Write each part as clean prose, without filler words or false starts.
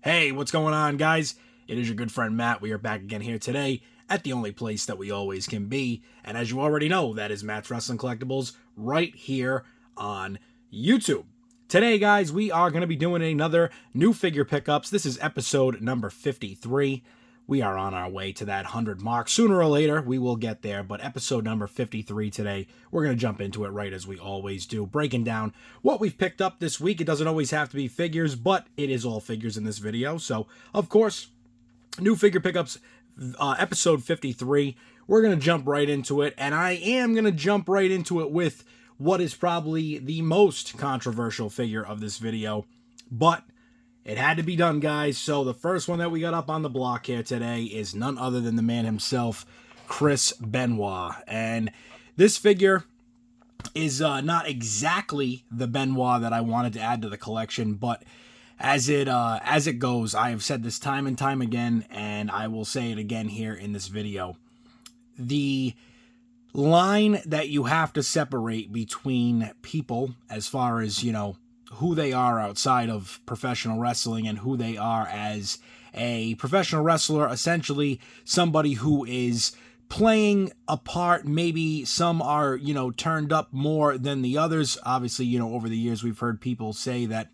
Hey, what's going on, guys? It is your good friend Matt. We are back again here today at the only place that we always can be. And as you already know, that is Matt's Wrestling Collectibles right here on YouTube. Today, guys, we are going to be doing another new figure pickups. This is episode number 53. We are on our way to that 100 mark. Sooner or later, we will get there, but episode number 53 today, we're going to jump into it right as we always do, breaking down what we've picked up this week. It doesn't always have to be figures, but it is all figures in this video. So, of course, new figure pickups, episode 53. We're going to jump right into it, and I am going to jump right into it with what is probably the most controversial figure of this video, but it had to be done, guys. So the first one that we got up on the block here today is none other than the man himself, Chris Benoit. And this figure is not exactly the Benoit that I wanted to add to the collection, but as it goes, I have said this time and time again, and I will say it again here in this video. The line that you have to separate between people as far as, who they are outside of professional wrestling and who they are as a professional wrestler, essentially somebody who is playing a part. Maybe some are, turned up more than the others. Obviously, over the years, we've heard people say that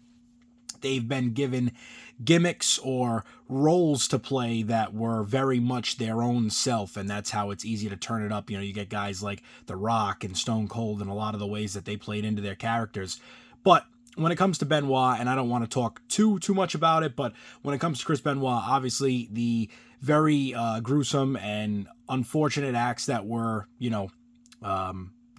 they've been given gimmicks or roles to play that were very much their own self, and that's how it's easy to turn it up. You get guys like The Rock and Stone Cold and a lot of the ways that they played into their characters. But when it comes to Benoit, and I don't want to talk too much about it, but when it comes to Chris Benoit, obviously the very gruesome and unfortunate acts that were,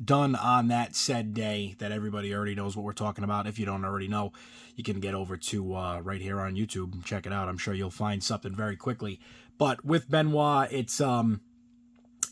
done on that said day that everybody already knows what we're talking about. If you don't already know, you can get over to right here on YouTube and check it out. I'm sure you'll find something very quickly. But with Benoit, it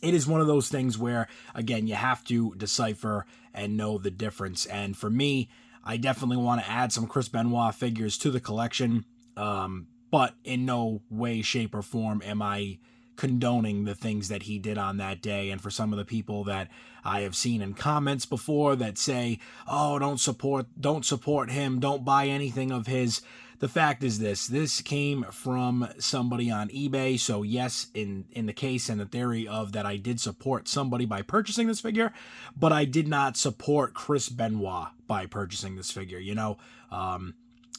is one of those things where, again, you have to decipher and know the difference. And for me, I definitely want to add some Chris Benoit figures to the collection, but in no way, shape, or form am I condoning the things that he did on that day. And for some of the people that I have seen in comments before that say, oh, don't support him, don't buy anything of his, the fact is this came from somebody on eBay. So yes, in the case and the theory of that, I did support somebody by purchasing this figure, but I did not support Chris Benoit by purchasing this figure.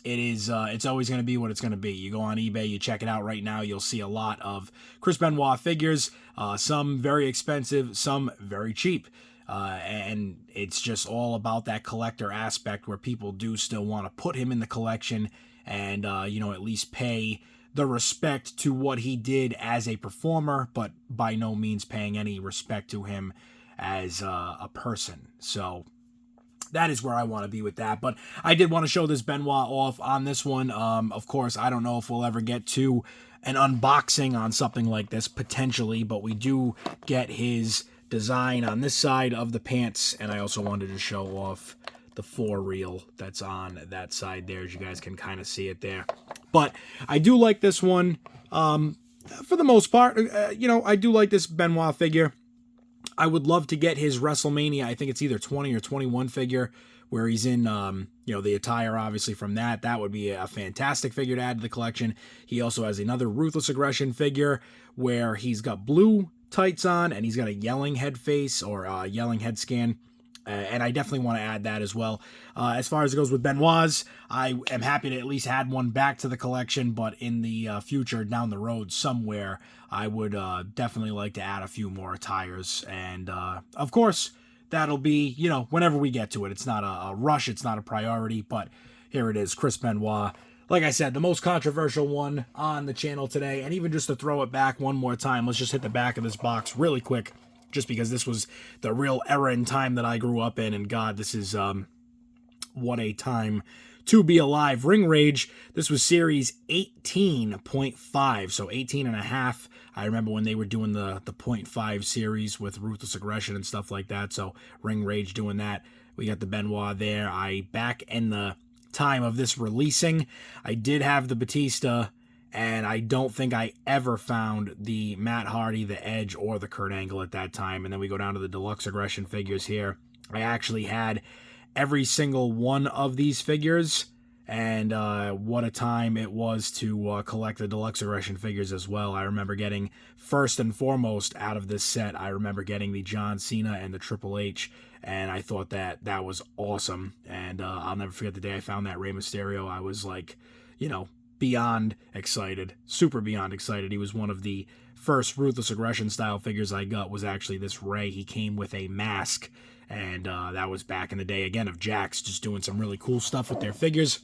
It's always going to be what it's going to be. You go on eBay, you check it out right now, you'll see a lot of Chris Benoit figures, some very expensive, some very cheap. And it's just all about that collector aspect where people do still want to put him in the collection and, at least pay the respect to what he did as a performer, but by no means paying any respect to him as a person. So that is where I want to be with that. But I did want to show this Benoit off on this one. Of course, I don't know if we'll ever get to an unboxing on something like this, potentially, but we do get his design on this side of the pants, and I also wanted to show off the 4-reel that's on that side there, as you guys can kind of see it there. But I do like this one. For the most part, I do like this Benoit figure. I would love to get his WrestleMania, I think it's either 20 or 21 figure, where he's in, the attire, obviously, from that. That would be a fantastic figure to add to the collection. He also has another Ruthless Aggression figure where he's got blue tights on, and he's got a yelling head face or yelling head scan. And I definitely want to add that as well. As far as it goes with Benoit's, I am happy to at least add one back to the collection, but in the future, down the road somewhere, I would definitely like to add a few more attires. And, of course, that'll be, whenever we get to it. It's not a rush, it's not a priority, but here it is, Chris Benoit. Like I said, the most controversial one on the channel today. And even just to throw it back one more time, let's just hit the back of this box really quick, just because this was the real era in time that I grew up in, and God, this is what a time to be alive. Ring Rage, this was series 18.5, so 18 and a half. I remember when they were doing the 0.5 series with Ruthless Aggression and stuff like that, so Ring Rage doing that. We got the Benoit there. Back in the time of this releasing, I did have the Batista, and I don't think I ever found the Matt Hardy, the Edge, or the Kurt Angle at that time. And then we go down to the Deluxe Aggression figures here. I actually had every single one of these figures And what a time it was to collect the deluxe aggression figures as well. I remember getting, first and foremost out of this set, I remember getting the John Cena and the Triple H, and I thought that was awesome. And I'll never forget the day I found that Rey Mysterio. I was like, you know, beyond excited, super beyond excited. He was one of the first Ruthless Aggression style figures I got, was actually this Rey. He came with a mask, and that was back in the day, again, of Jakks just doing some really cool stuff with their figures.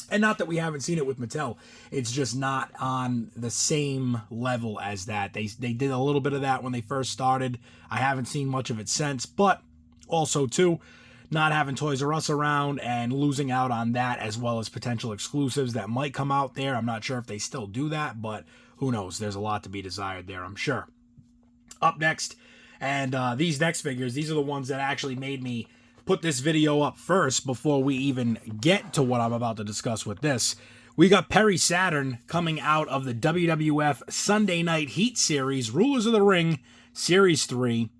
And not that we haven't seen it with Mattel, it's just not on the same level as that. They did a little bit of that when they first started. I haven't seen much of it since, but also, too, not having Toys R Us around and losing out on that, as well as potential exclusives that might come out there. I'm not sure if they still do that, but who knows? There's a lot to be desired there, I'm sure. Up next, and these next figures, these are the ones that actually made me put this video up first before we even get to what I'm about to discuss with this. We got Perry Saturn coming out of the WWF Sunday Night Heat Series, Rulers of the Ring, Series 3,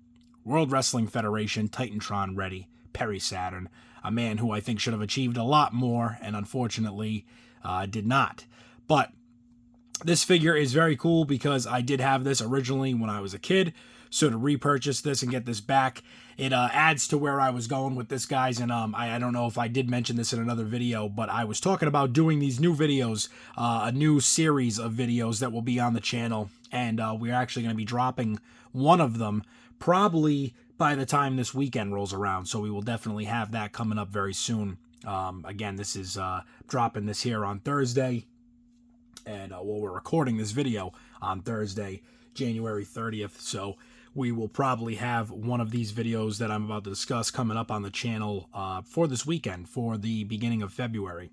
World Wrestling Federation, Titantron ready. Perry Saturn, a man who I think should have achieved a lot more, and unfortunately did not. But this figure is very cool because I did have this originally when I was a kid. So to repurchase this and get this back, it adds to where I was going with this, guys. And I don't know if I did mention this in another video, but I was talking about doing these new videos, a new series of videos that will be on the channel. And we're actually going to be dropping one of them probably by the time this weekend rolls around. So we will definitely have that coming up very soon. Again, this is dropping this here on Thursday. And we're recording this video on Thursday, January 30th. So we will probably have one of these videos that I'm about to discuss coming up on the channel for this weekend, for the beginning of February.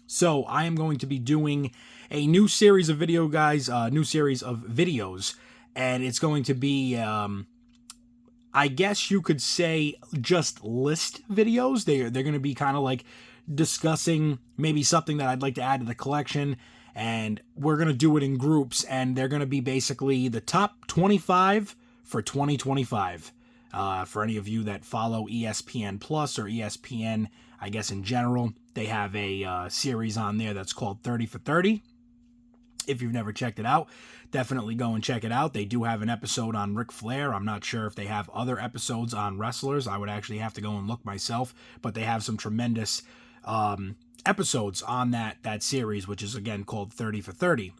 So I am going to be doing a new series of video, guys, new series of videos, and it's going to be, I guess you could say, just list videos. They're going to be kind of like discussing maybe something that I'd like to add to the collection, and we're going to do it in groups, and they're going to be basically the top 25 for 2025. For any of you that follow ESPN Plus or ESPN, I guess in general, they have a series on there that's called 30 for 30. If you've never checked it out, definitely go and check it out. They do have an episode on Ric Flair. I'm not sure if they have other episodes on wrestlers. I would actually have to go and look myself, but they have some tremendous episodes on that series, which is again called 30 for 30.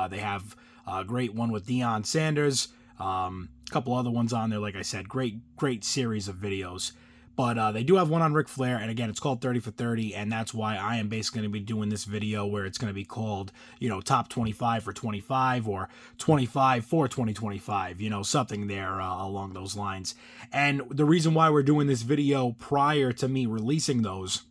They have a great one with Deion Sanders, a couple other ones on there. Like I said, great series of videos. But they do have one on Ric Flair, and again, it's called 30 for 30, and that's why I am basically going to be doing this video where it's going to be called, top 25 for 25 or 25 for 2025, something there along those lines. And the reason why we're doing this video prior to me releasing those,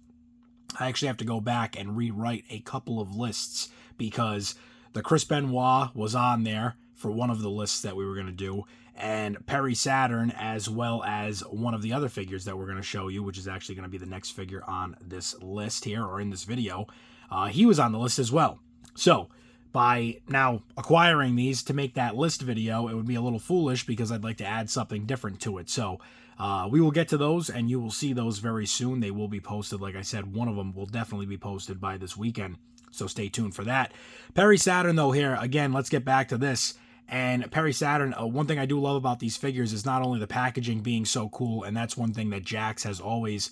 I actually have to go back and rewrite a couple of lists because the Chris Benoit was on there for one of the lists that we were going to do, and Perry Saturn, as well as one of the other figures that we're going to show you, which is actually going to be the next figure on this list here, or in this video, he was on the list as well. So, by now acquiring these to make that list video, it would be a little foolish because I'd like to add something different to it. So, we will get to those, and you will see those very soon. They will be posted. Like I said, one of them will definitely be posted by this weekend, so stay tuned for that. Perry Saturn, though, here, again, let's get back to this. And Perry Saturn, one thing I do love about these figures is not only the packaging being so cool, and that's one thing that Jakks has always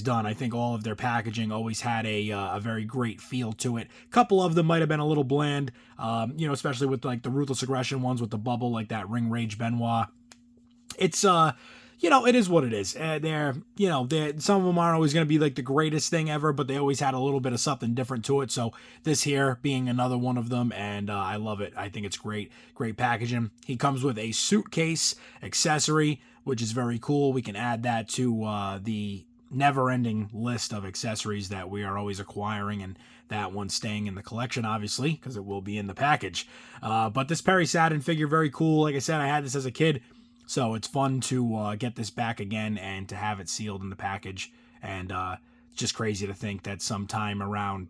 done. I think all of their packaging always had a very great feel to it. A couple of them might have been a little bland, especially with like the Ruthless Aggression ones with the bubble, like that Ring Rage Benoit. It's it is what it is. They're some of them aren't always going to be like the greatest thing ever, but they always had a little bit of something different to it. So this here being another one of them, and I love it. I think it's great packaging. He comes with a suitcase accessory, which is very cool. We can add that to the never-ending list of accessories that we are always acquiring, and that one staying in the collection, obviously, because it will be in the package. But this Perry Saturn figure, very cool. Like I said, I had this as a kid. So it's fun to get this back again and to have it sealed in the package. And it's just crazy to think that sometime around,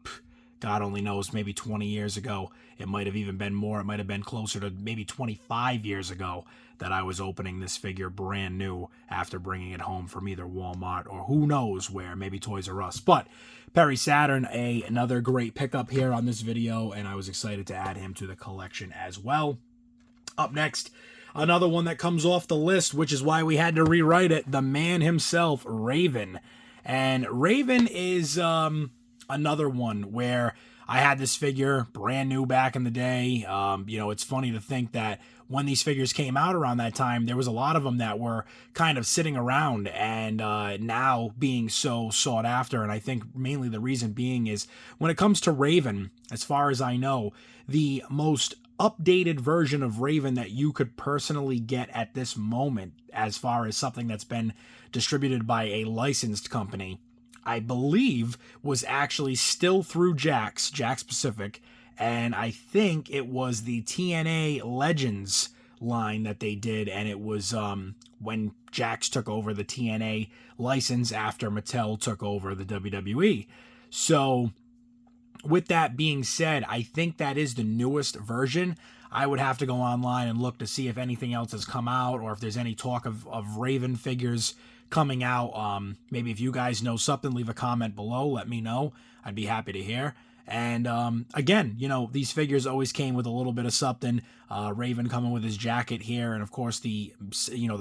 God only knows, maybe 20 years ago. It might have even been more. It might have been closer to maybe 25 years ago that I was opening this figure brand new after bringing it home from either Walmart or who knows where, maybe Toys R Us. But Perry Saturn, another great pickup here on this video, and I was excited to add him to the collection as well. Up next, another one that comes off the list, which is why we had to rewrite it, the man himself, Raven. And Raven is another one where I had this figure brand new back in the day. You know, it's funny to think that when these figures came out around that time, there was a lot of them that were kind of sitting around and now being so sought after. And I think mainly the reason being is when it comes to Raven, as far as I know, the most updated version of Raven that you could personally get at this moment, as far as something that's been distributed by a licensed company, I believe was actually still through Jakks Pacific, and I think it was the TNA Legends line that they did, and it was when Jakks took over the TNA license after Mattel took over the WWE. So with that being said, I think that is the newest version. I would have to go online and look to see if anything else has come out or if there's any talk of Raven figures coming out. Maybe if you guys know something, leave a comment below. Let me know. I'd be happy to hear. And again, you know, these figures always came with a little bit of something. Raven coming with his jacket here, and of course the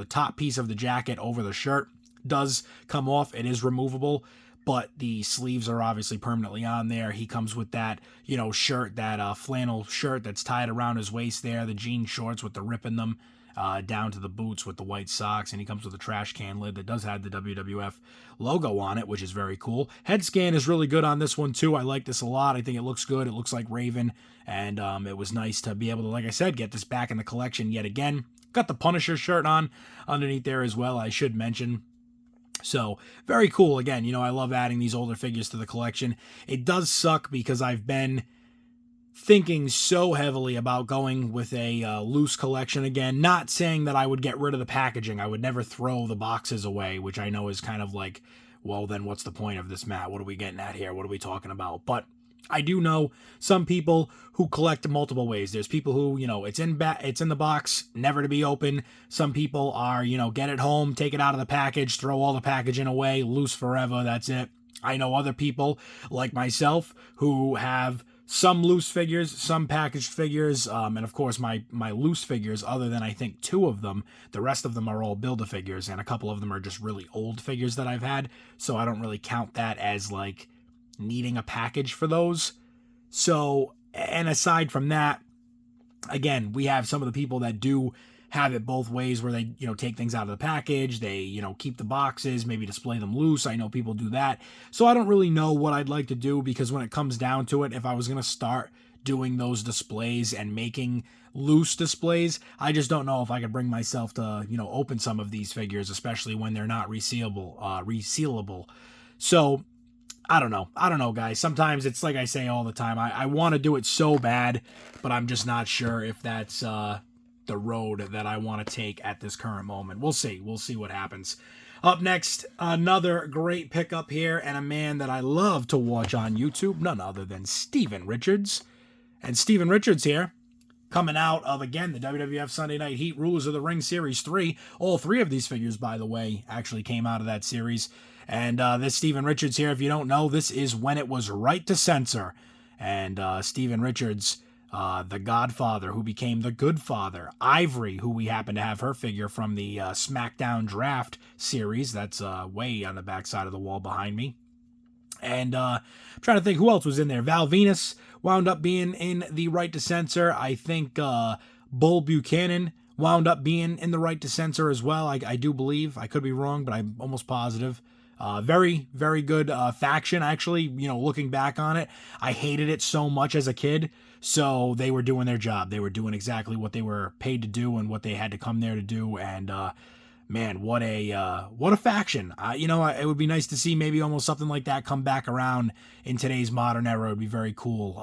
top piece of the jacket over the shirt does come off. It is removable, but the sleeves are obviously permanently on there. He comes with that, you know, shirt, that flannel shirt that's tied around his waist there, the jean shorts with the rip in them, down to the boots with the white socks, and he comes with a trash can lid that does have the WWF logo on it, which is very cool. Head scan is really good on this one too. I like this a lot. I think it looks good. It looks like Raven, and it was nice to be able to, like I said, get this back in the collection yet again. Got the Punisher shirt on underneath there as well, I should mention. So, very cool. Again, you know, I love adding these older figures to the collection. It does suck because I've been thinking so heavily about going with a loose collection again. Not saying that I would get rid of the packaging. I would never throw the boxes away, which I know is kind of like, well, then what's the point of this, Matt? What are we getting at here? What are we talking about? But I do know some people who collect multiple ways. There's people who, you know, it's in the box, never to be open. Some people are, you know, get it home, take it out of the package, throw all the packaging away, loose forever, that's it. I know other people like myself who have some loose figures, some packaged figures, and of course my loose figures, other than I think 2 of them, the rest of them are all Build-A-Figures, and a couple of them are just really old figures that I've had, so I don't really count that as like needing a package for those. So, and aside from that, again, we have some of the people that do have it both ways, where they, you know, take things out of the package, they, you know, keep the boxes, maybe display them loose. I know people do that. So I don't really know what I'd like to do, because when it comes down to it, if I was going to start doing those displays and making loose displays, I just don't know if I could bring myself to, you know, open some of these figures, especially when they're not resealable. So I don't know, guys. Sometimes it's like I say all the time, I want to do it so bad, but I'm just not sure if that's the road that I want to take at this current moment. We'll see what happens. Up next, another great pickup here, and a man that I love to watch on YouTube, none other than Steven Richards. And Steven Richards here, coming out of, again, the WWF Sunday Night Heat Rulers of the Ring Series 3. All 3 of these figures, by the way, actually came out of that series. And this Steven Richards here, if you don't know, this is when it was right to censor. And Steven Richards, the Godfather, who became the Good Father. Ivory, who we happen to have her figure from the SmackDown Draft series. That's way on the back side of the wall behind me. And I'm trying to think who else was in there. Val Venus wound up being in the right to censor. I think Bull Buchanan wound up being in the right to censor as well. I do believe. I could be wrong, but I'm almost positive. Very, very good faction, actually. You know, looking back on it, I hated it so much as a kid. So they were doing their job. They were doing exactly what they were paid to do and what they had to come there to do. And man, what a faction. You know, it would be nice to see maybe almost something like that come back around in today's modern era. It would be very cool.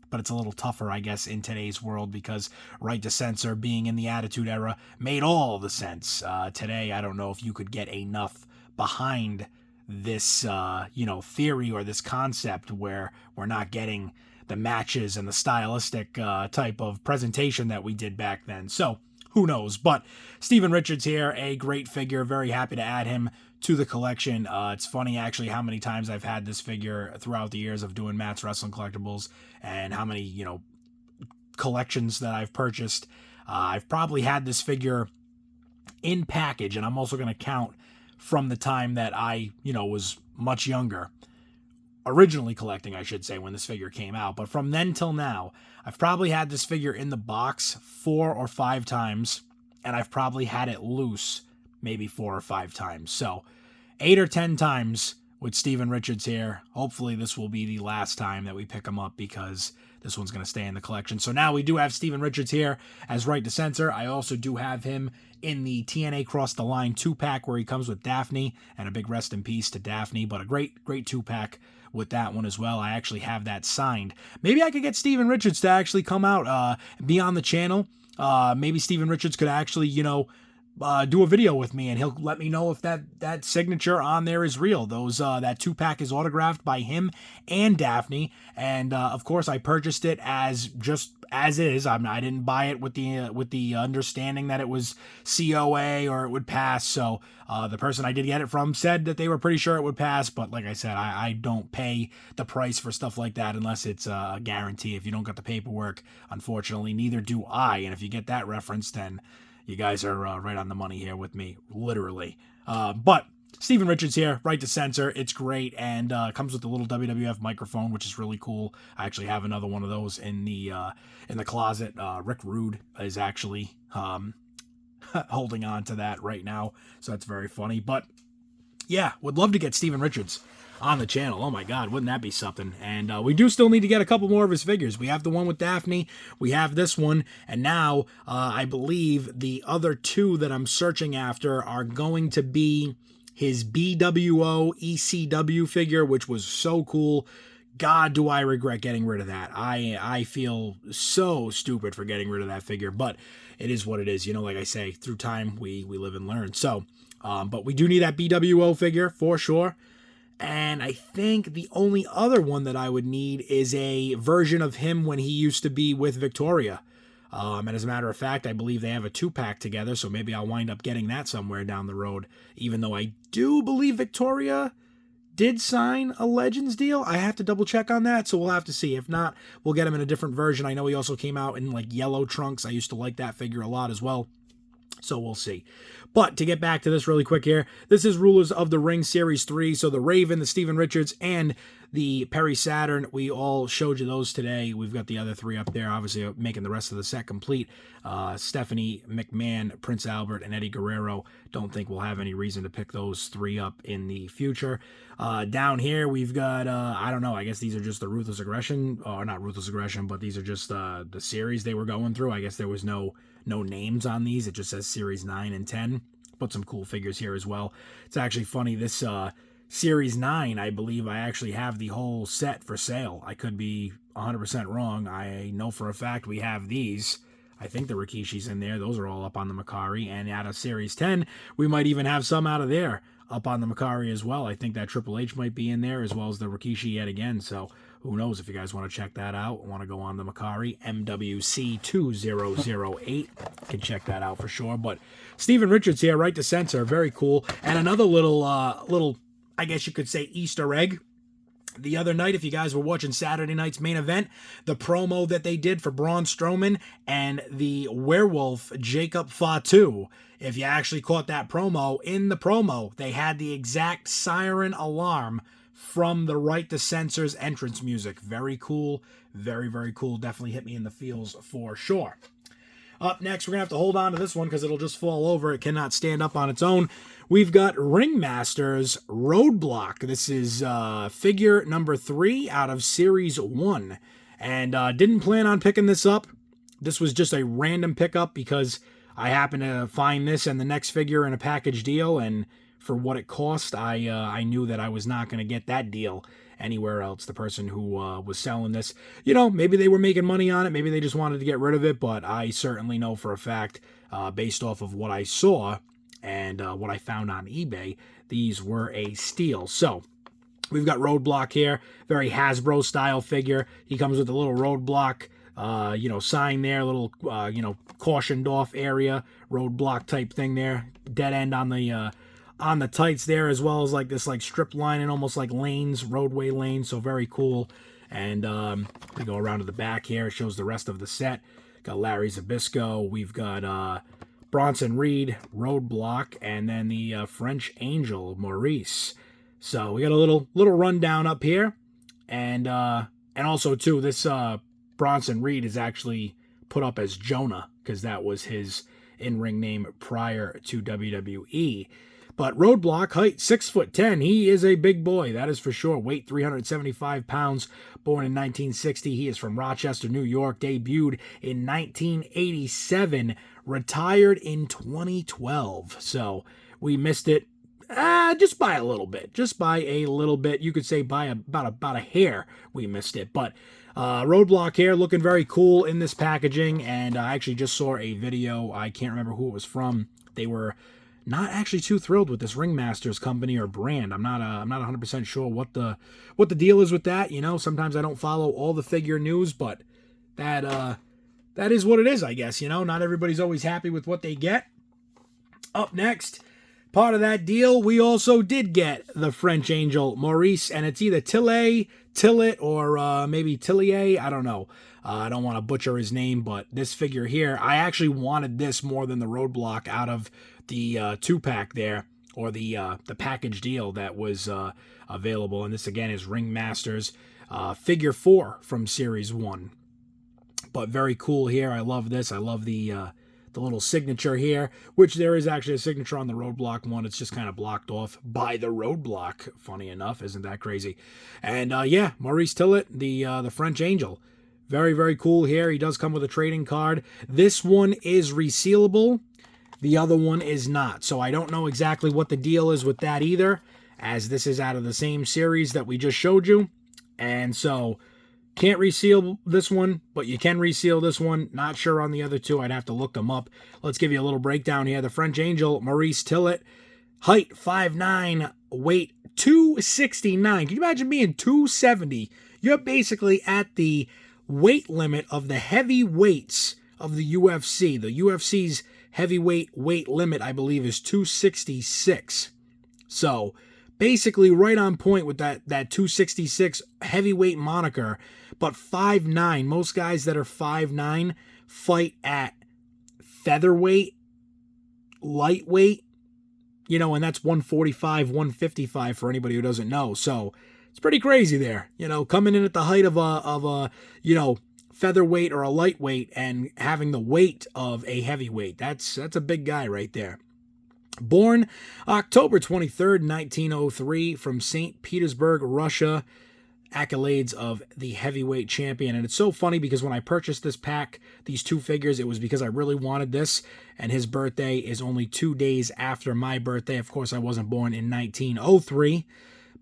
But it's a little tougher, I guess, in today's world, because right to censor being in the Attitude Era made all the sense. Today, I don't know if you could get enough behind this, theory or this concept where we're not getting the matches and the stylistic type of presentation that we did back then. So who knows? But Steven Richards here, a great figure. Very happy to add him to the collection. It's funny actually how many times I've had this figure throughout the years of doing Matt's Wrestling Collectibles, and how many, collections that I've purchased. I've probably had this figure in package, and I'm also going to count from the time that I, was much younger. Originally collecting, I should say, when this figure came out. But from then till now, I've probably had this figure in the box 4 or 5 times, and I've probably had it loose maybe 4 or 5 times. So 8 or 10 times with Steven Richards here. Hopefully this will be the last time that we pick him up, because this one's going to stay in the collection. So now we do have Steven Richards here as right to censor. I also do have him in the TNA Cross the Line 2-pack where he comes with Daphne, and a big rest in peace to Daphne, but a great 2-pack with that one as well. I actually have that signed. Maybe I could get Steven Richards to actually come out, be on the channel. Maybe Steven Richards could actually, do a video with me, and he'll let me know if that signature on there is real. That 2-pack is autographed by him and Daphne, and of course I purchased it as is. I didn't buy it with the understanding that it was COA or it would pass. So the person I did get it from said that they were pretty sure it would pass, but like I said, I don't pay the price for stuff like that unless it's a guarantee. If you don't get the paperwork, unfortunately, neither do I. And if you get that reference, then you guys are right on the money here with me, literally. But Steven Richards here, right to censor. It's great, and comes with the little WWF microphone, which is really cool. I actually have another one of those in the closet. Rick Rude is actually holding on to that right now, so that's very funny. But yeah, would love to get Steven Richards on the channel. Oh my God, wouldn't that be something? And we do still need to get a couple more of his figures. We have the one with Daphne, we have this one, and now I believe the other 2 that I'm searching after are going to be his BWO ECW figure, which was so cool. God, do I regret getting rid of that. I feel so stupid for getting rid of that figure, but it is what it is. Like I say, through time, we live and learn. So, but we do need that BWO figure for sure. And I think the only other one that I would need is a version of him when he used to be with Victoria. And as a matter of fact, I believe they have a 2-pack together, so maybe I'll wind up getting that somewhere down the road, even though I do believe Victoria did sign a Legends deal. I have to double check on that, so we'll have to see. If not, we'll get him in a different version. I know he also came out in yellow trunks. I used to like that figure a lot as well. So we'll see. But to get back to this really quick here, this is Rulers of the Ring Series 3. So the Raven, the Steven Richards, and the Perry Saturn, we all showed you those today. We've got the other 3 up there, obviously making the rest of the set complete. Stephanie McMahon, Prince Albert, and Eddie Guerrero. Don't think we'll have any reason to pick those 3 up in the future. Down here, we've got, I don't know, I guess these are just the Ruthless Aggression, or not Ruthless Aggression, but these are just the series they were going through. I guess there was no names on these. It just says Series 9 and 10. Put some cool figures here as well. It's actually funny, this Series 9, I believe I actually have the whole set for sale. I could be 100% wrong. I know for a fact we have these. I think the Rikishi's in there. Those are all up on the MERCARI. And out of Series 10, we might even have some out of there up on the MERCARI as well. I think that Triple H might be in there, as well as the Rikishi yet again. So who knows? If you guys want to check that out, want to go on the MERCARI, MWC2008, you can check that out for sure. But Steven Richards here, right to censor, very cool. And another little, I guess you could say, Easter egg. The other night, if you guys were watching Saturday night's main event, the promo that they did for Braun Strowman and the werewolf Jacob Fatu, if you actually caught that promo, in the promo, they had the exact siren alarm from the Right to Censor's entrance music. Very cool. Very, very cool. Definitely hit me in the feels for sure. Up next, we're going to have to hold on to this one because it'll just fall over. It cannot stand up on its own. We've got Ringmaster's Roadblock. This is figure number 3 out of Series 1. And didn't plan on picking this up. This was just a random pickup because I happened to find this and the next figure in a package deal. And for what it cost, I knew that I was not going to get that deal anywhere else. The person who was selling this, maybe they were making money on it, maybe they just wanted to get rid of it, but I certainly know for a fact, based off of what I saw and what I found on eBay, these were a steal. So we've got Roadblock here, very Hasbro style figure. He comes with a little Roadblock, sign there, a little, cautioned off area, Roadblock type thing there. Dead end on the tights there, as well as like this like strip line and almost like lanes, roadway lanes. So very cool. And we go around to the back here. It shows the rest of the set. Got Larry Zabisco. We've got Bronson Reed, Roadblock, and then the French Angel, Maurice. So we got a little rundown up here, and also too, this Bronson Reed is actually put up as Jonah because that was his in-ring name prior to WWE. But Roadblock, height 6'10", he is a big boy, that is for sure. Weight 375 pounds, born in 1960. He is from Rochester, New York. Debuted in 1987, retired in 2012. So we missed it. Just by a little bit. Just by a little bit. You could say by about a hair we missed it. But Roadblock here looking very cool in this packaging. And I actually just saw a video. I can't remember who it was from. They were not actually too thrilled with this Ringmasters company or brand. I'm not 100% sure what the deal is with that. You know, sometimes I don't follow all the figure news, but that is what it is, I guess. You know, not everybody's always happy with what they get. Up next, part of that deal, we also did get the French Angel, Maurice, and it's either Tillet, or maybe Tillier. I don't know. I don't want to butcher his name, but this figure here, I actually wanted this more than the Roadblock out of the 2-pack there, or the package deal that was available. And this, again, is Ringmasters figure 4 from Series 1. But very cool here. I love this. I love the little signature here, which there is actually a signature on the Roadblock one. It's just kind of blocked off by the Roadblock, funny enough. Isn't that crazy? And yeah, Maurice Tillet, the French Angel. Very, very cool here. He does come with a trading card. This one is resealable. The other one is not. So I don't know exactly what the deal is with that either, as this is out of the same series that we just showed you. And so can't reseal this one, but you can reseal this one. Not sure on the other two. I'd have to look them up. Let's give you a little breakdown here. The French Angel, Maurice Tillet, height 5'9", weight 269. Can you imagine being 270? You're basically at the weight limit of the heavyweights of the UFC. The UFC's heavyweight weight limit, I believe, is 266. So basically right on point with that 266 heavyweight moniker, but 5'9". Most guys that are 5'9" fight at featherweight, lightweight, and that's 145, 155 for anybody who doesn't know. So it's pretty crazy there, coming in at the height of a featherweight or a lightweight and having the weight of a heavyweight. That's a big guy right there. Born October 23rd, 1903, from St. Petersburg, Russia. Accolades of the heavyweight champion. And it's so funny because when I purchased this pack, these two figures, it was because I really wanted this. And his birthday is only 2 days after my birthday. Of course, I wasn't born in 1903.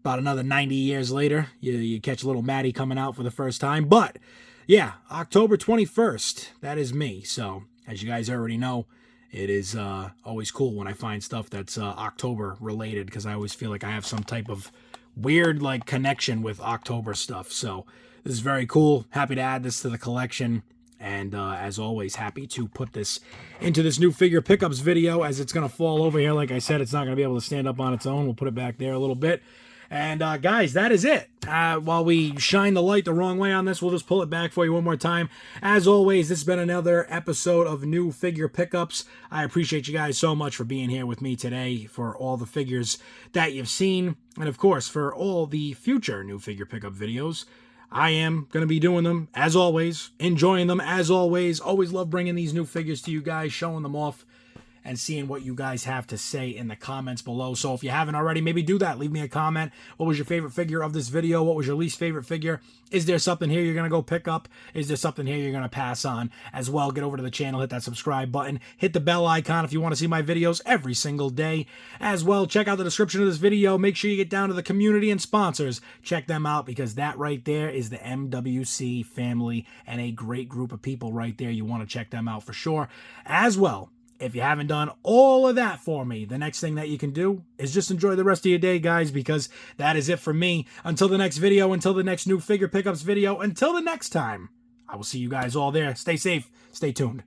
About another 90 years later, you catch little Maddie coming out for the first time. But yeah, October 21st, that is me. So as you guys already know, it is always cool when I find stuff that's October related, because I always feel like I have some type of weird connection with October stuff. So this is very cool. Happy to add this to the collection. And as always, happy to put this into this new figure pickups video, as it's going to fall over here. Like I said, it's not going to be able to stand up on its own. We'll put it back there a little bit. And guys, that is it. While we shine the light the wrong way on this, we'll just pull it back for you one more time. As always, this has been another episode of New Figure Pickups. I appreciate you guys so much for being here with me today, for all the figures that you've seen, and of course, for all the future New Figure Pickup videos. I am going to be doing them, as always, enjoying them, as always. Always love bringing these new figures to you guys, showing them off, and seeing what you guys have to say in the comments below. So if you haven't already, maybe do that. Leave me a comment. What was your favorite figure of this video? What was your least favorite figure? Is there something here you're going to go pick up? Is there something here you're going to pass on? As well, get over to the channel, hit that subscribe button, hit the bell icon if you want to see my videos every single day. As well, check out the description of this video. Make sure you get down to the community and sponsors. Check them out, because that right there is the MWC family and a great group of people right there. You want to check them out for sure. As well, If you haven't done all of that for me, the next thing that you can do is just enjoy the rest of your day, guys, because that is it for me. Until the next video, until the next new figure pickups video, until the next time, I will see you guys all there. Stay safe, stay tuned.